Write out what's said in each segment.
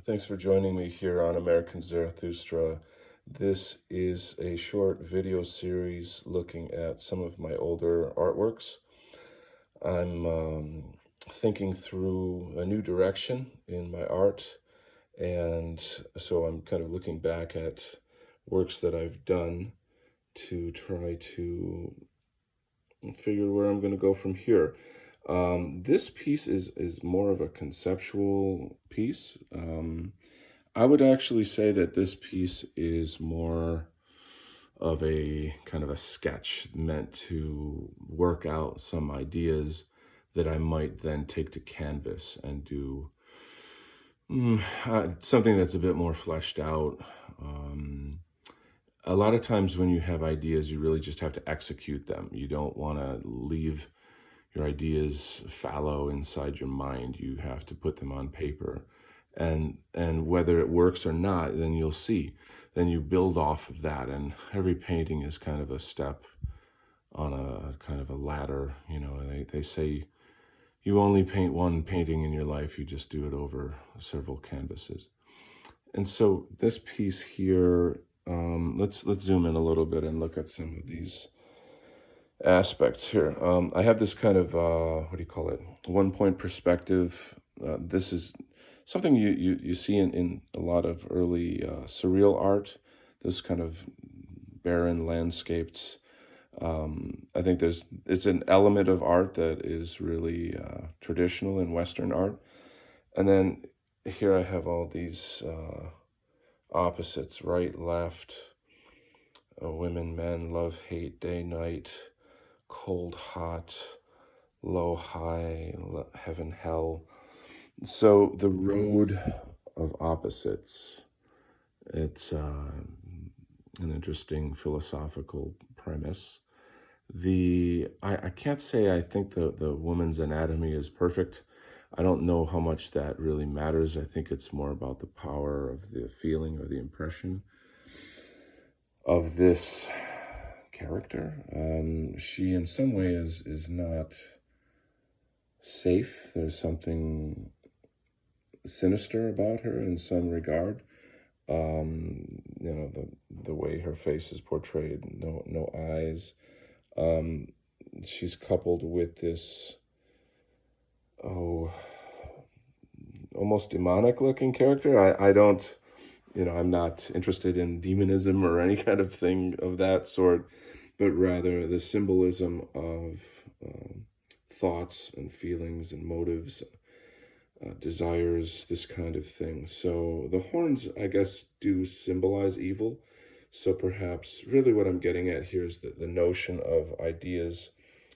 Thanks for joining me here on American Zarathustra. This is a short video series looking at some of my older artworks. I'm thinking through a new direction in my art, and so I'm kind of looking back at works that I've done to try to figure where I'm going to go from here. This piece is more of a conceptual piece. I would actually say that this piece is more of a kind of a sketch meant to work out some ideas that I might then take to canvas and do something that's a bit more fleshed out. A lot of times when you have ideas, you really just have to execute them. You don't want to leave your ideas fallow inside your mind. You have to put them on paper, and whether it works or not, then you'll see. Then you build off of that, and every painting is kind of a step on a kind of a ladder. They say you only paint one painting in your life, you just do it over several canvases. And so this piece here, let's zoom in a little bit and look at some of these aspects here. I have this kind of, what do you call it, one-point perspective. This is something you see in a lot of early surreal art, this kind of barren landscapes. I think it's an element of art that is really traditional in Western art. And then here I have all these opposites, right, left, women, men, love, hate, day, night, cold, hot, low, high, heaven, hell. So the road of opposites, it's an interesting philosophical premise. I can't say I think the woman's anatomy is perfect. I don't know how much that really matters. I think it's more about the power of the feeling or the impression of this character. She in some way is not safe. There's something sinister about her in some regard. The way her face is portrayed, no eyes. She's coupled with this almost demonic looking character. I don't, I'm not interested in demonism or any kind of thing of that sort, but rather the symbolism of thoughts and feelings and motives, desires, this kind of thing. So the horns, I guess, do symbolize evil. So perhaps really what I'm getting at here is the notion of ideas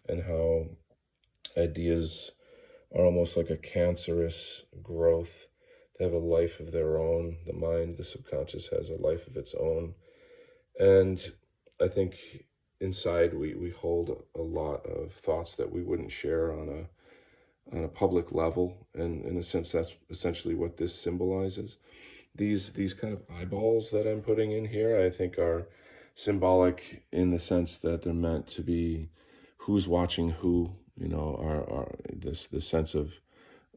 and how ideas are almost like a cancerous growth. They have a life of their own. The mind, the subconscious, has a life of its own. And I think inside we hold a lot of thoughts that we wouldn't share on a public level. And in a sense, that's essentially what this symbolizes. These kind of eyeballs that I'm putting in here, I think are symbolic in the sense that they're meant to be who's watching who, are this sense of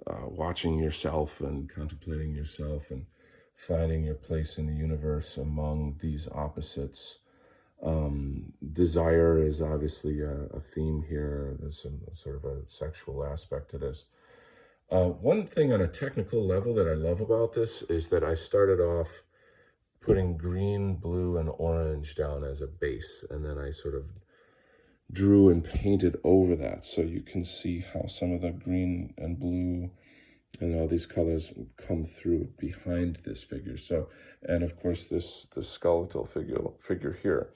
watching yourself and contemplating yourself and finding your place in the universe among these opposites. Desire is obviously a theme here. There's some sort of a sexual aspect to this. One thing on a technical level that I love about this is that I started off putting green, blue, and orange down as a base, and then I sort of drew and painted over that. So you can see how some of the green and blue and all these colors come through behind this figure. So, and of course the skeletal figure here.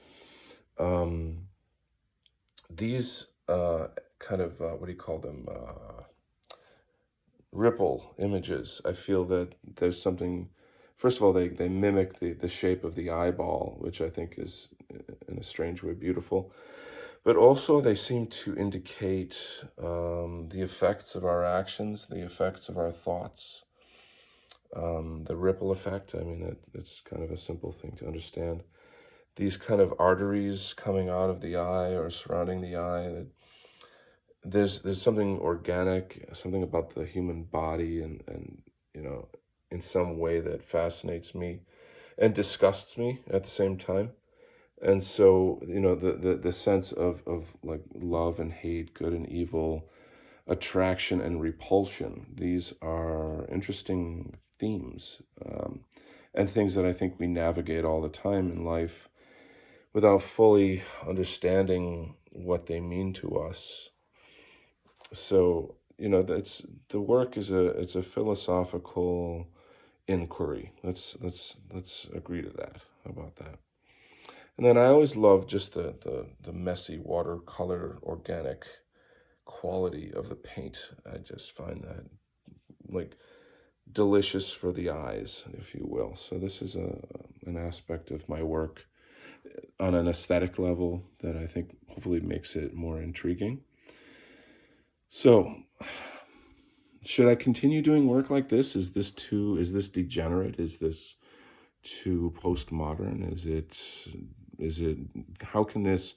These kind of, what do you call them? Ripple images. I feel that there's something, first of all, they mimic the shape of the eyeball, which I think is in a strange way beautiful. But also they seem to indicate the effects of our actions, the effects of our thoughts, the ripple effect. I mean, it's kind of a simple thing to understand. These kind of arteries coming out of the eye or surrounding the eye. There's something organic, something about the human body and in some way that fascinates me and disgusts me at the same time. And so, the sense of like love and hate, good and evil, attraction and repulsion, these are interesting themes, and things that I think we navigate all the time in life without fully understanding what they mean to us. So, that's the work is it's a philosophical inquiry. Let's agree to that. How about that? And then I always love just the messy watercolor organic quality of the paint. I just find that like delicious for the eyes, if you will. So this is an aspect of my work on an aesthetic level that I think hopefully makes it more intriguing. So, should I continue doing work like this? Is this degenerate? Is this too postmodern? Is it how can this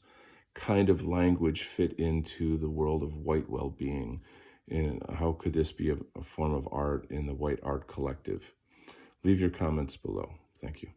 kind of language fit into the world of white well-being? And how could this be a form of art in the white art collective? Leave your comments below. Thank you.